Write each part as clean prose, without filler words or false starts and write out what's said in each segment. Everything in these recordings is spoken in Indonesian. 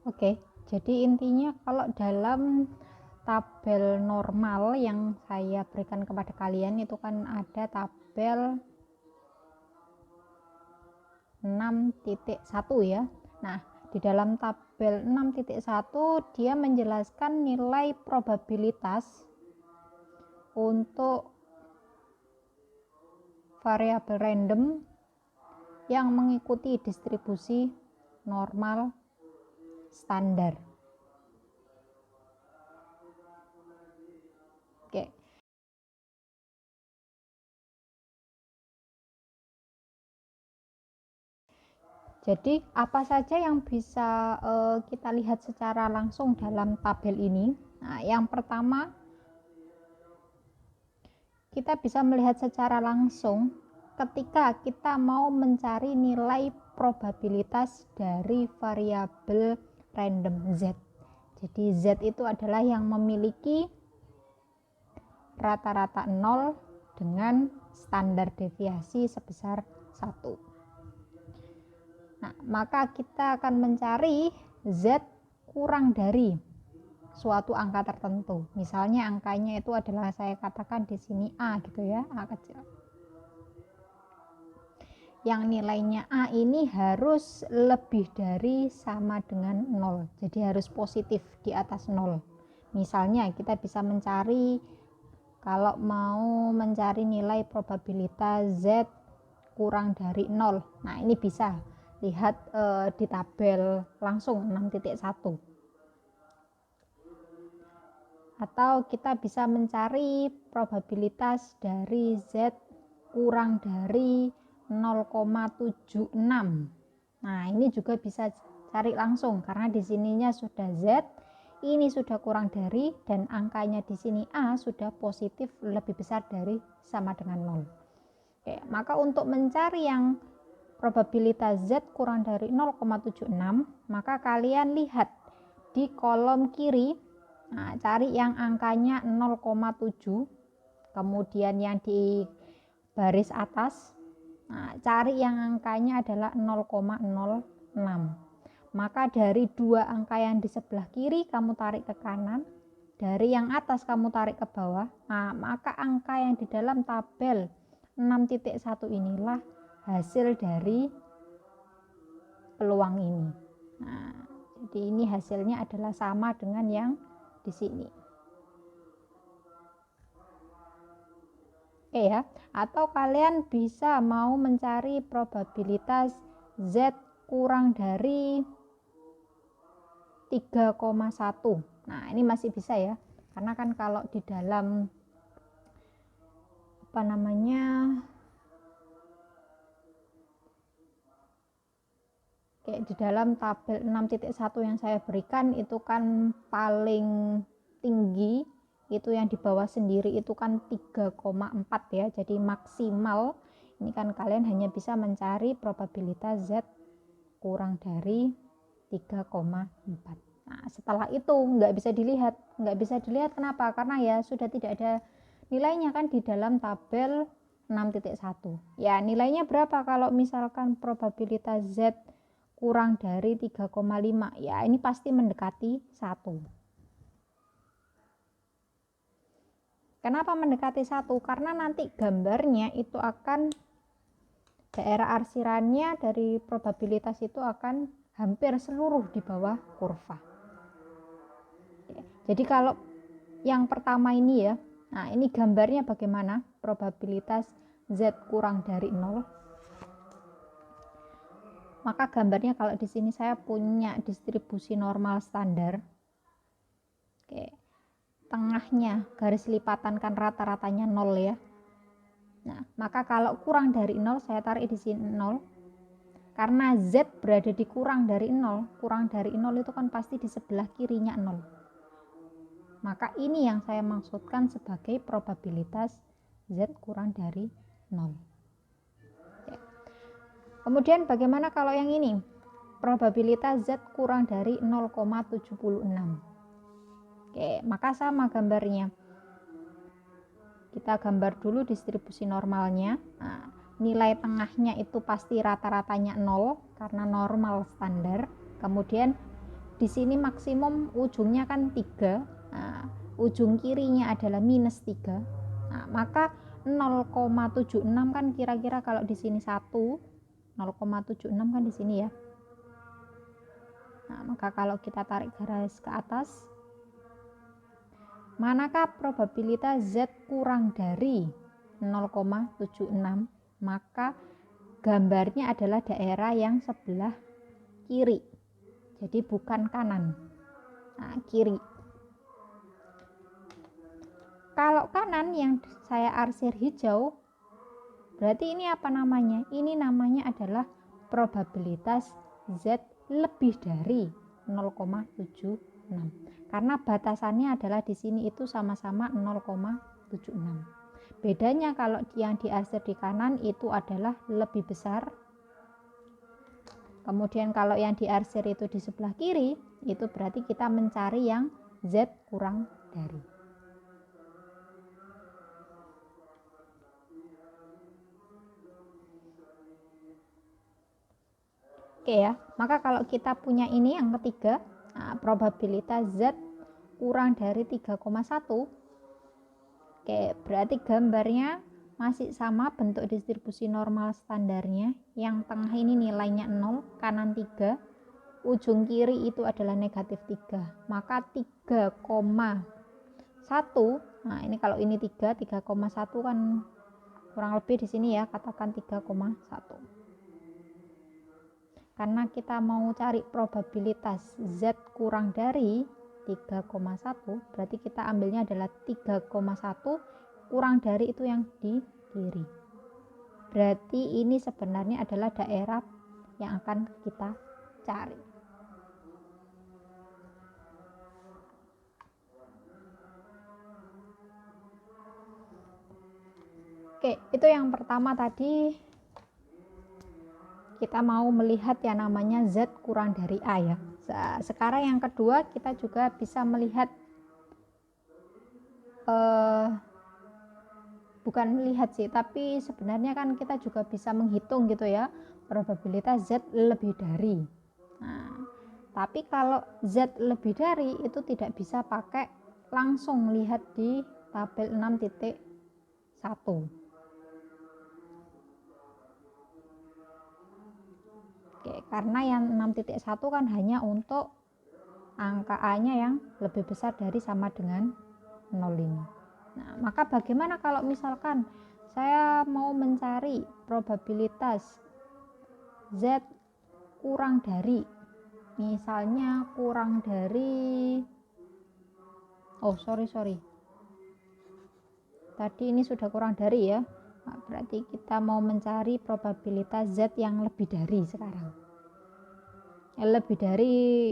Oke, jadi intinya kalau dalam tabel normal yang saya berikan kepada kalian itu kan ada tabel 6.1 ya. Nah, di dalam tabel 6.1 dia menjelaskan nilai probabilitas untuk variabel random yang mengikuti distribusi normal standar. Oke. Jadi apa saja yang bisa kita lihat secara langsung dalam tabel ini? Nah, yang pertama kita bisa melihat secara langsung ketika kita mau mencari nilai probabilitas dari variabel random Z. Jadi Z itu adalah yang memiliki rata-rata 0 dengan standar deviasi sebesar 1. Nah, maka kita akan mencari Z kurang dari suatu angka tertentu. Misalnya angkanya itu adalah saya katakan di sini A gitu ya, A kecil. Yang nilainya A ini harus lebih dari sama dengan 0. Jadi harus positif di atas 0. Misalnya kita bisa mencari, kalau mau mencari nilai probabilitas Z kurang dari 0. Nah, ini bisa lihat di tabel langsung 6.1. Atau kita bisa mencari probabilitas dari Z kurang dari 0,76. Nah, ini juga bisa cari langsung karena di sininya sudah Z, ini sudah kurang dari, dan angkanya di sini A sudah positif lebih besar dari sama dengan 0. Oke, maka untuk mencari yang probabilitas Z kurang dari 0,76, maka kalian lihat di kolom kiri. Nah, cari yang angkanya 0,7, kemudian yang di baris atas, nah, cari yang angkanya adalah 0,06. Maka dari dua angka yang di sebelah kiri kamu tarik ke kanan, dari yang atas kamu tarik ke bawah. Nah, maka angka yang di dalam tabel 6.1 inilah hasil dari peluang ini. Nah, jadi ini hasilnya adalah sama dengan yang di sini. Oke ya, atau kalian bisa mau mencari probabilitas Z kurang dari 3,1. Nah, ini masih bisa ya. Karena kan kalau di dalam kayak di dalam tabel 6.1 yang saya berikan itu kan paling tinggi itu yang di bawah sendiri itu kan 3,4 ya. Jadi maksimal ini kan kalian hanya bisa mencari probabilitas Z kurang dari 3,4. Nah, setelah itu nggak bisa dilihat. Kenapa? Karena ya sudah tidak ada nilainya kan di dalam tabel 6.1. Ya, nilainya berapa kalau misalkan probabilitas Z kurang dari 3,5? Ya, ini pasti mendekati 1. Kenapa mendekati 1? Karena nanti gambarnya itu akan daerah arsirannya dari probabilitas itu akan hampir seluruh di bawah kurva. Jadi kalau yang pertama ini ya, nah ini gambarnya bagaimana probabilitas Z kurang dari 0. Maka gambarnya kalau di sini saya punya distribusi normal standar. Oke. Tengahnya garis lipatan kan rata-ratanya 0 ya. Nah, maka kalau kurang dari 0 saya tarik di sini 0. Karena Z berada di kurang dari 0. Kurang dari 0 itu kan pasti di sebelah kirinya 0. Maka ini yang saya maksudkan sebagai probabilitas Z kurang dari 0. Kemudian bagaimana kalau yang ini? Probabilitas Z kurang dari 0,76. Oke, maka sama gambarnya. Kita gambar dulu distribusi normalnya. Nah, nilai tengahnya itu pasti rata-ratanya 0 karena normal standar. Kemudian di sini maksimum ujungnya kan 3. Nah, ujung kirinya adalah minus 3. Nah, maka 0,76 kan kira-kira kalau di sini 1, 0,76 kan di sini ya. Nah, maka kalau kita tarik garis ke atas, manakah probabilitas Z kurang dari 0,76? Maka gambarnya adalah daerah yang sebelah kiri. Jadi bukan kanan. Nah, kiri. Kalau kanan yang saya arsir hijau, berarti ini apa namanya? Ini namanya adalah probabilitas Z lebih dari 0,76. Karena batasannya adalah di sini itu sama-sama 0,76. Bedanya kalau yang diarsir di kanan itu adalah lebih besar. Kemudian kalau yang diarsir itu di sebelah kiri, itu berarti kita mencari yang Z kurang dari. Oke ya, maka kalau kita punya ini yang ketiga, nah, probabilitas Z kurang dari 3,1. Oke, berarti gambarnya masih sama bentuk distribusi normal standarnya. Yang tengah ini nilainya 0, kanan 3, ujung kiri itu adalah negatif 3. Maka 3,1, nah ini kalau ini 3,1 kan kurang lebih di sini ya, katakan 3,1. Karena kita mau cari probabilitas Z kurang dari 3,1, berarti kita ambilnya adalah 3,1 kurang dari itu yang di kiri. Berarti ini sebenarnya adalah daerah yang akan kita cari. Oke, itu yang pertama tadi. Kita mau melihat yang namanya Z kurang dari A ya. Sekarang yang kedua kita juga bisa melihat, bukan melihat sih, tapi sebenarnya kan kita juga bisa menghitung gitu ya, probabilitas Z lebih dari. Nah, tapi kalau Z lebih dari itu tidak bisa pakai langsung lihat di tabel 6.1. Oke, karena yang 6.1 kan hanya untuk angka A-nya yang lebih besar dari sama dengan 0 ini. Nah, maka bagaimana kalau misalkan saya mau mencari probabilitas Z kurang dari, misalnya kurang dari, sorry. Tadi ini sudah kurang dari ya. Nah, berarti kita mau mencari probabilitas Z yang lebih dari sekarang. Lebih dari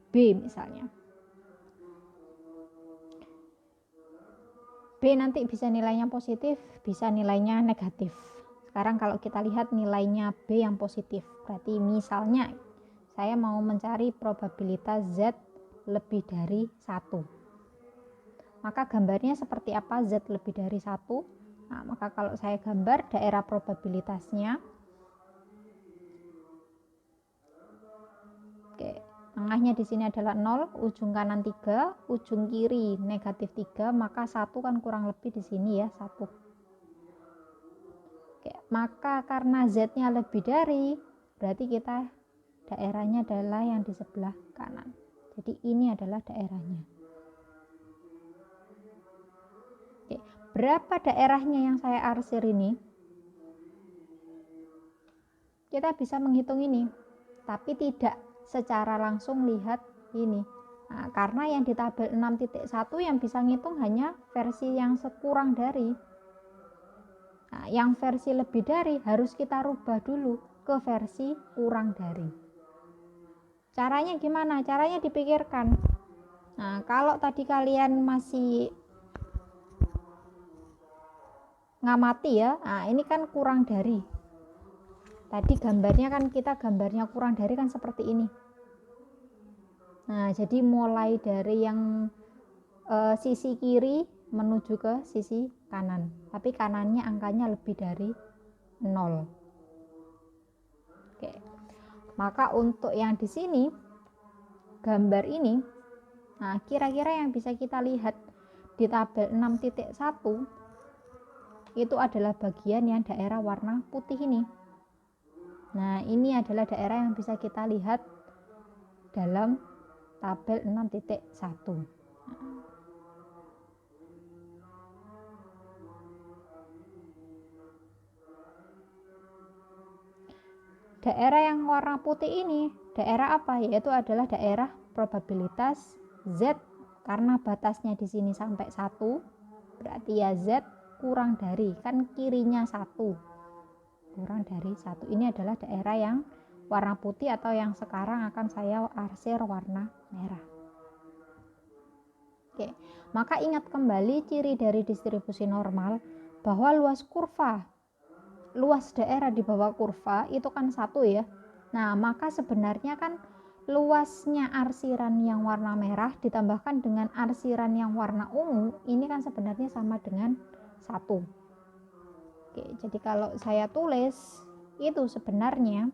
B misalnya. B nanti bisa nilainya positif, bisa nilainya negatif. Sekarang kalau kita lihat nilainya B yang positif, berarti misalnya saya mau mencari probabilitas Z lebih dari 1. Maka gambarnya seperti apa Z lebih dari 1? Nah, maka kalau saya gambar daerah probabilitasnya, oke, tengahnya di sini adalah 0, ujung kanan 3, ujung kiri negatif 3, maka 1 kan kurang lebih di sini ya, 1. Oke, maka karena Z-nya lebih dari, berarti kita daerahnya adalah yang di sebelah kanan. Jadi ini adalah daerahnya. Oke, berapa daerahnya yang saya arsir ini? Kita bisa menghitung ini, tapi tidak secara langsung lihat ini. Nah, karena yang di tabel 6.1 yang bisa ngitung hanya versi yang sekurang dari. Nah, yang versi lebih dari harus kita rubah dulu ke versi kurang dari. Caranya gimana? Caranya dipikirkan. Nah, kalau tadi kalian masih ngamati ya, nah ini kan kurang dari. Tadi gambarnya kan kita gambarnya kurang dari kan seperti ini. Nah, jadi mulai dari yang sisi kiri menuju ke sisi kanan, tapi kanannya angkanya lebih dari 0. Oke. Maka untuk yang di sini gambar ini, nah kira-kira yang bisa kita lihat di tabel 6.1 itu adalah bagian yang daerah warna putih ini. Nah, ini adalah daerah yang bisa kita lihat dalam tabel 6.1. Daerah yang warna putih ini, daerah apa? Yaitu adalah daerah probabilitas Z, karena batasnya di sini sampai 1, berarti ya Z kurang dari, kan kirinya 1, kurang dari 1. Ini adalah daerah yang warna putih atau yang sekarang akan saya arsir warna merah. Oke, maka ingat kembali ciri dari distribusi normal bahwa luas daerah di bawah kurva itu kan 1 ya. Nah, maka sebenarnya kan luasnya arsiran yang warna merah ditambahkan dengan arsiran yang warna ungu, ini kan sebenarnya sama dengan 1. Oke, jadi kalau saya tulis itu sebenarnya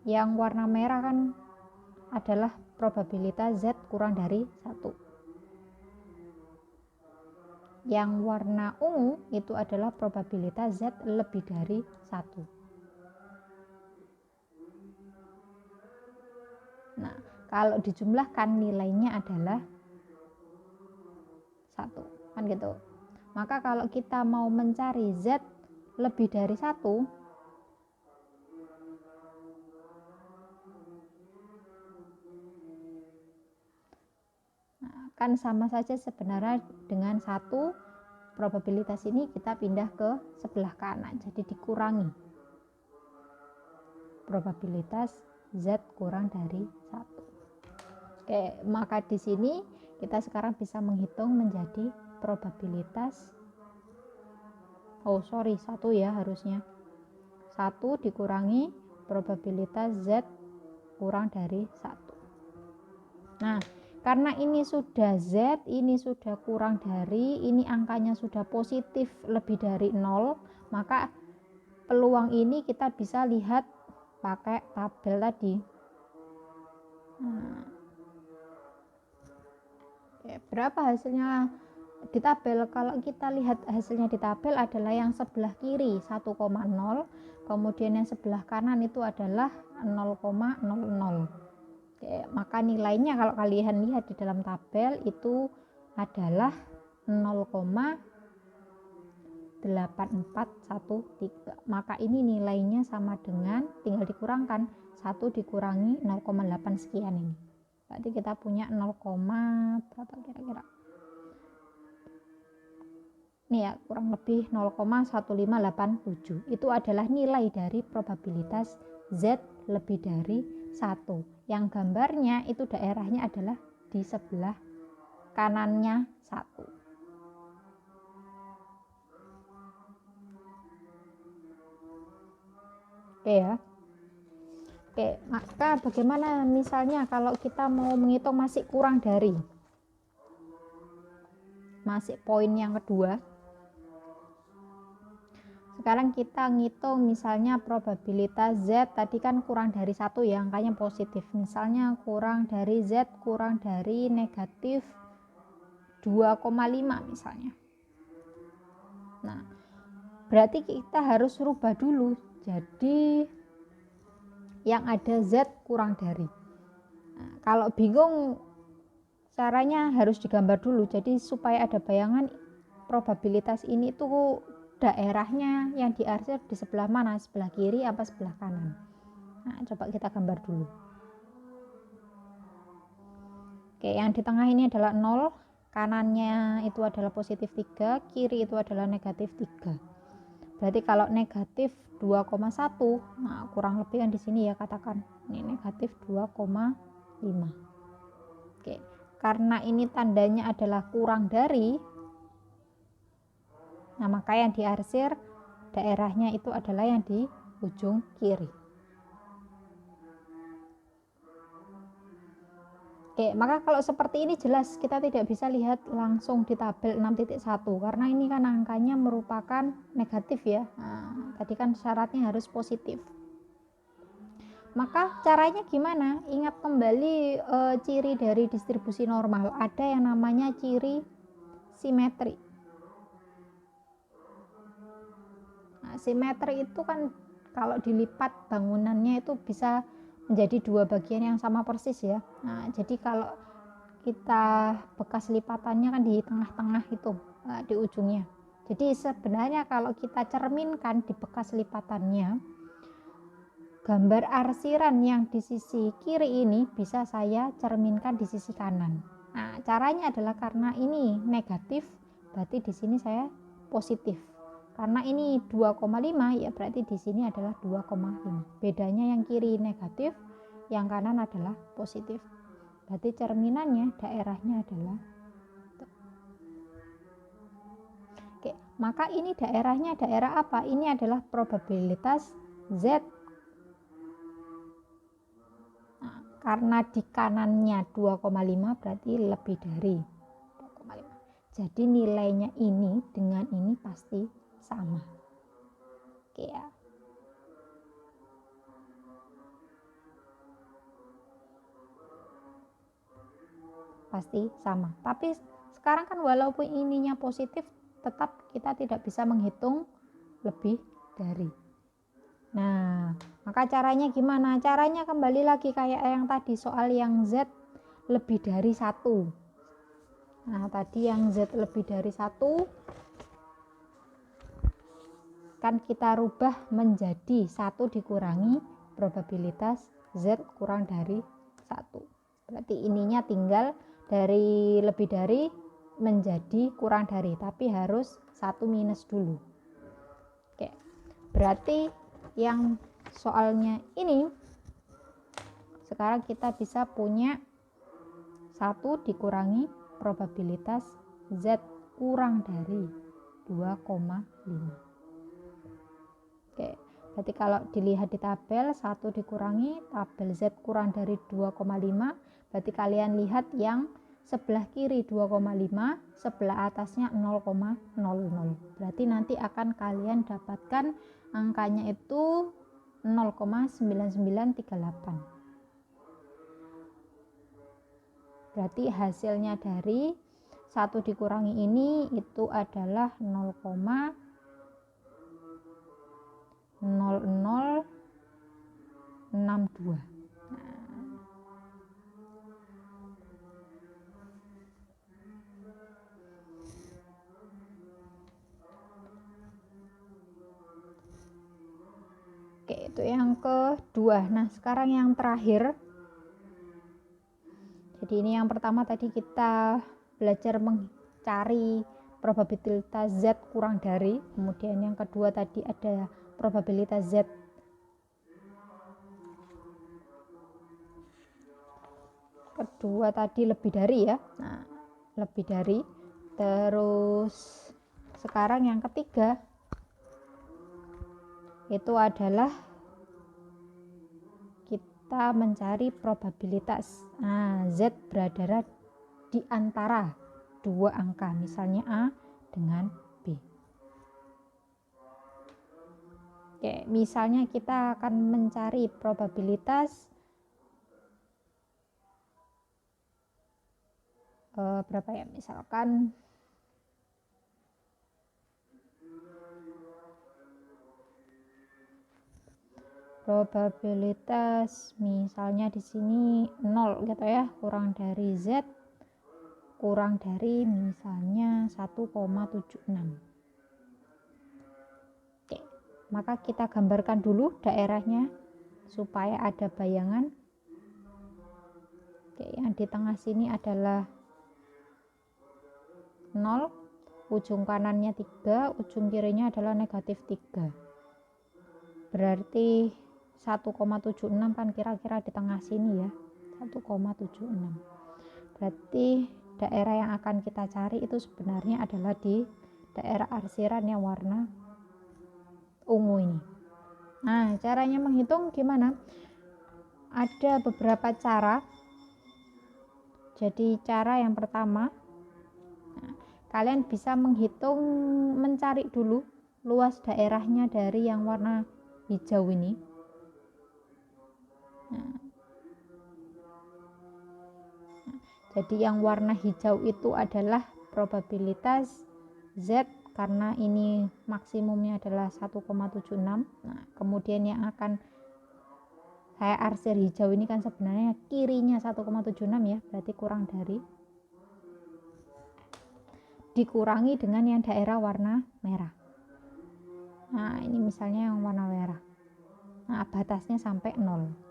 yang warna merah kan adalah probabilitas Z kurang dari 1. Yang warna ungu itu adalah probabilitas Z lebih dari 1. Nah, kalau dijumlahkan nilainya adalah 1. Kan gitu. Maka kalau kita mau mencari Z lebih dari 1, kan sama saja sebenarnya dengan 1, probabilitas ini kita pindah ke sebelah kanan, jadi dikurangi probabilitas Z kurang dari 1. Oke, maka di sini kita sekarang bisa menghitung menjadi probabilitas 1 ya harusnya, 1 dikurangi probabilitas Z kurang dari 1. Nah, karena ini sudah Z, ini sudah kurang dari, ini angkanya sudah positif lebih dari 0, maka peluang ini kita bisa lihat pakai tabel tadi. Nah, berapa hasilnya di tabel? Kalau kita lihat hasilnya di tabel adalah yang sebelah kiri 1,0, kemudian yang sebelah kanan itu adalah 0,00. Maka nilainya kalau kalian lihat di dalam tabel itu adalah 0,8413. Maka ini nilainya sama dengan, tinggal dikurangkan 1 dikurangi 0,8 sekian ini. Berarti kita punya 0, berapa kira-kira? Ini ya, kurang lebih 0,1587. Itu adalah nilai dari probabilitas Z lebih dari 1. Yang gambarnya itu daerahnya adalah di sebelah kanannya 1. Oke ya. Oke, maka bagaimana misalnya kalau kita mau menghitung masih kurang dari, masih poin yang kedua. Sekarang kita ngitung misalnya probabilitas Z tadi kan kurang dari 1 ya, angkanya positif. Misalnya kurang dari Z kurang dari negatif 2,5 misalnya. Nah, berarti kita harus rubah dulu. Jadi yang ada Z kurang dari. Nah, kalau bingung caranya harus digambar dulu. Jadi supaya ada bayangan probabilitas ini tuh daerahnya yang diarsir di sebelah mana, sebelah kiri apa sebelah kanan. Nah, coba kita gambar dulu. Oke, yang di tengah ini adalah 0, kanannya itu adalah positif 3, kiri itu adalah negatif 3. Berarti kalau negatif 2,1, nah kurang lebih kan di sini ya katakan ini negatif 2,5. Oke, karena ini tandanya adalah kurang dari, nah maka yang diarsir daerahnya itu adalah yang di ujung kiri. Oke, maka kalau seperti ini jelas kita tidak bisa lihat langsung di tabel 6.1 karena ini kan angkanya merupakan negatif ya. Nah, tadi kan syaratnya harus positif. Maka caranya gimana? Ingat kembali ciri dari distribusi normal. Ada yang namanya ciri simetri. Nah, simetri itu kan kalau dilipat bangunannya itu bisa menjadi dua bagian yang sama persis ya. Nah, jadi kalau kita bekas lipatannya kan di tengah-tengah itu, di ujungnya. Jadi sebenarnya kalau kita cerminkan di bekas lipatannya, gambar arsiran yang di sisi kiri ini bisa saya cerminkan di sisi kanan. Nah, caranya adalah karena ini negatif, berarti di sini saya positif. Karena ini 2,5 ya berarti di sini adalah 2,5. Bedanya yang kiri negatif, yang kanan adalah positif. Berarti cerminannya daerahnya adalah Oke, maka ini daerahnya daerah apa? Ini adalah probabilitas Z. Nah, karena di kanannya 2,5 berarti lebih dari 2,5. Jadi nilainya ini dengan ini pasti sama. Oke ya. Pasti sama. Tapi sekarang kan walaupun ininya positif, tetap kita tidak bisa menghitung lebih dari. Nah, maka caranya gimana? Caranya kembali lagi kayak yang tadi soal yang Z lebih dari 1. Nah, tadi yang Z lebih dari 1 kan kita rubah menjadi 1 dikurangi probabilitas Z kurang dari 1. Berarti ininya tinggal dari lebih dari menjadi kurang dari, tapi harus 1 minus dulu. Oke, berarti yang soalnya ini sekarang kita bisa punya 1 dikurangi probabilitas Z kurang dari 2,5. Oke, berarti kalau dilihat di tabel 1 dikurangi tabel Z kurang dari 2,5, berarti kalian lihat yang sebelah kiri 2,5, sebelah atasnya 0,00. Berarti nanti akan kalian dapatkan angkanya itu 0,9938. Berarti hasilnya dari 1 dikurangi ini itu adalah 0,0062. Oke, itu yang kedua. Nah, sekarang yang terakhir. Jadi ini yang pertama tadi kita belajar mencari probabilitas Z kurang dari, kemudian yang kedua tadi ada probabilitas Z kedua tadi lebih dari ya. Nah, lebih dari. Terus sekarang yang ketiga itu adalah kita mencari probabilitas Z berada di antara dua angka, misalnya A dengan B. Oke, misalnya kita akan mencari probabilitas berapa ya, misalkan probabilitas misalnya di sini 0 gitu ya, kurang dari Z kurang dari misalnya 1,76. Oke, maka kita gambarkan dulu daerahnya supaya ada bayangan. Oke, yang di tengah sini adalah 0, ujung kanannya 3, ujung kirinya adalah negatif 3. Berarti 1,76 kan kira-kira di tengah sini ya, 1,76. Berarti daerah yang akan kita cari itu sebenarnya adalah di daerah arsiran yang warna ungu ini. Nah, caranya menghitung gimana? Ada beberapa cara. Jadi cara yang pertama, kalian bisa menghitung, mencari dulu luas daerahnya dari yang warna hijau ini. Jadi yang warna hijau itu adalah probabilitas Z, karena ini maksimumnya adalah 1,76. Nah, kemudian yang akan saya arsir hijau ini kan sebenarnya kirinya 1,76 ya, berarti kurang dari, dikurangi dengan yang daerah warna merah. Nah, ini misalnya yang warna merah. Nah, batasnya sampai 0.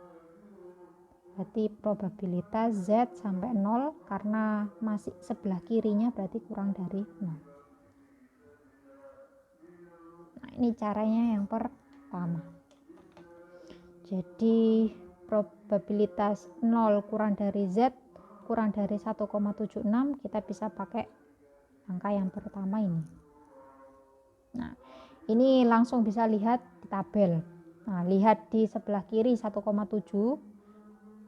Berarti probabilitas Z sampai 0, karena masih sebelah kirinya berarti kurang dari 0. Nah, ini caranya yang pertama. Jadi probabilitas 0 kurang dari Z kurang dari 1,76, kita bisa pakai angka yang pertama ini. Nah, ini langsung bisa lihat di tabel. Nah, lihat di sebelah kiri 1,7,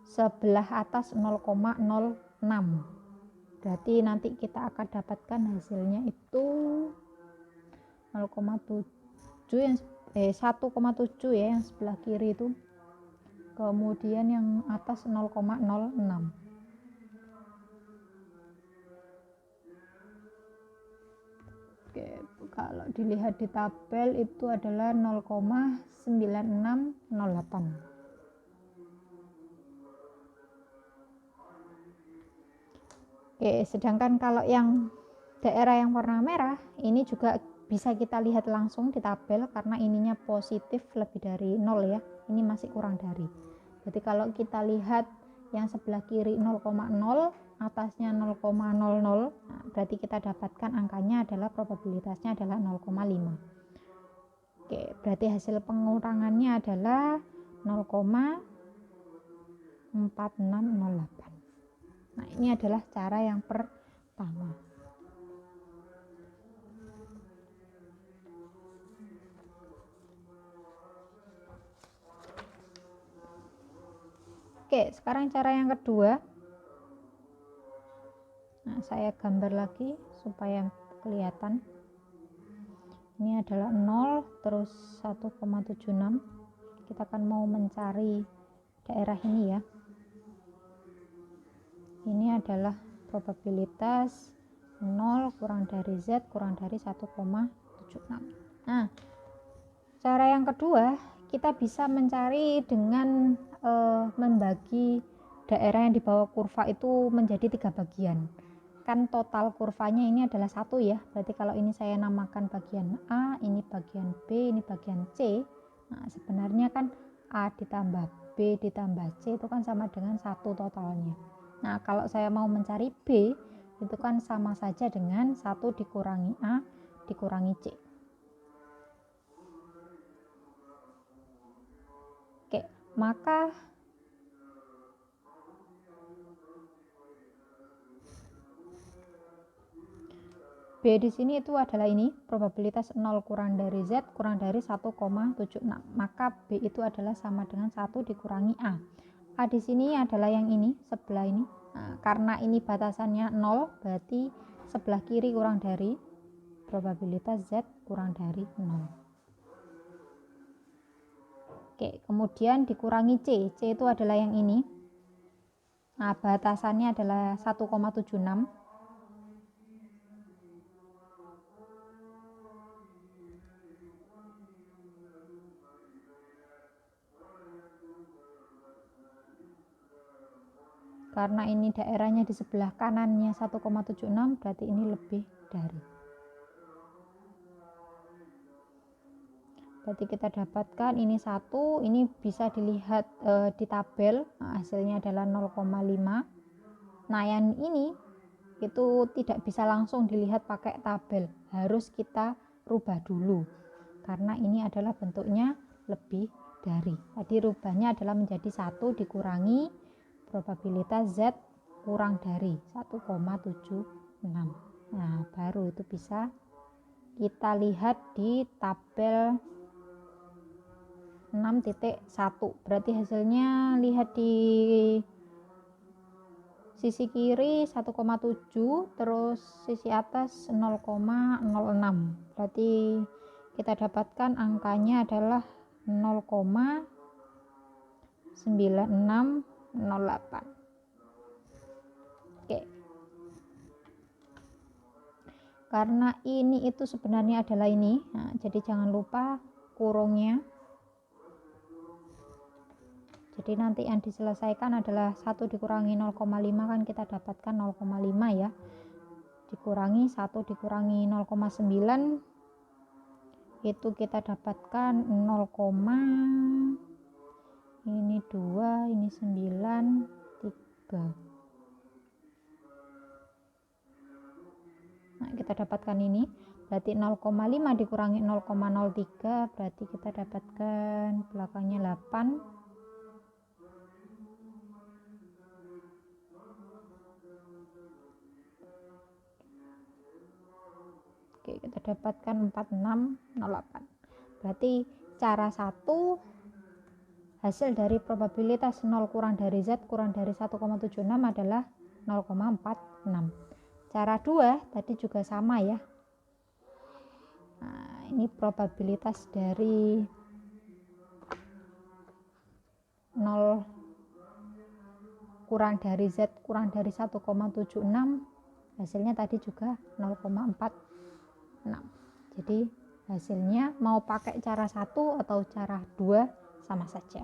sebelah atas 0,06. Berarti nanti kita akan dapatkan hasilnya itu 0,7 yang 1,7 ya, yang sebelah kiri itu. Kemudian yang atas 0,06. Oke, kalau dilihat di tabel itu adalah 0,9608. Oke, sedangkan kalau yang daerah yang warna merah ini juga bisa kita lihat langsung di tabel, karena ininya positif lebih dari 0 ya, ini masih kurang dari. Jadi kalau kita lihat yang sebelah kiri 0,0, atasnya 0,00, nah, berarti kita dapatkan angkanya adalah probabilitasnya adalah 0,5. Oke, berarti hasil pengurangannya adalah 0,4608. Nah, ini adalah cara yang pertama. Oke, sekarang cara yang kedua. Nah, saya gambar lagi supaya kelihatan. Ini adalah 0 terus 1,76. Kita akan mau mencari daerah ini ya. Ini adalah probabilitas 0 kurang dari Z kurang dari 1,76. Nah, cara yang kedua, kita bisa mencari dengan membagi daerah yang di bawah kurva itu menjadi 3 bagian. Kan total kurvanya ini adalah 1 ya, berarti kalau ini saya namakan bagian A, ini bagian B, ini bagian C. Nah, sebenarnya kan A ditambah B ditambah C itu kan sama dengan 1 totalnya. Nah, kalau saya mau mencari B, itu kan sama saja dengan 1 dikurangi A dikurangi C. Oke, maka B di sini itu adalah ini, probabilitas 0 kurang dari Z kurang dari 1,76. Maka B itu adalah sama dengan 1 dikurangi A. A di sini adalah yang ini, sebelah ini. Nah, karena ini batasannya 0, berarti sebelah kiri kurang dari, probabilitas Z kurang dari 0. Oke, kemudian dikurangi C. C itu adalah yang ini. Nah, batasannya adalah 1,76. Karena ini daerahnya di sebelah kanannya 1,76, berarti ini lebih dari. Berarti kita dapatkan ini 1, ini bisa dilihat di tabel. Nah, hasilnya adalah 0,5. Nah, yang ini itu tidak bisa langsung dilihat pakai tabel, harus kita rubah dulu karena ini adalah bentuknya lebih dari. Tadi rubahnya adalah menjadi 1 dikurangi probabilitas Z kurang dari 1,76. Nah, baru itu bisa kita lihat di tabel 6.1. Berarti hasilnya lihat di sisi kiri 1,7, terus sisi atas 0,06. Berarti kita dapatkan angkanya adalah 0,9608. Oke. Karena ini itu sebenarnya adalah ini. Nah, jadi jangan lupa kurungnya. Jadi nanti yang diselesaikan adalah 1 dikurangi 0,5, kan kita dapatkan 0,5 ya. Dikurangi 1 dikurangi 0,9, itu kita dapatkan 0, ini 2, ini 9, 3. Nah, kita dapatkan ini. Berarti 0,5 dikurangi 0,03, berarti kita dapatkan belakangnya 8. Oke, kita dapatkan 4608. Berarti cara 1, hasil dari probabilitas 0 kurang dari Z kurang dari 1,76 adalah 0,46. Cara 2 tadi juga sama ya. Nah, ini probabilitas dari 0 kurang dari Z kurang dari 1,76, hasilnya tadi juga 0,46. Jadi hasilnya mau pakai cara 1 atau cara 2 sama saja.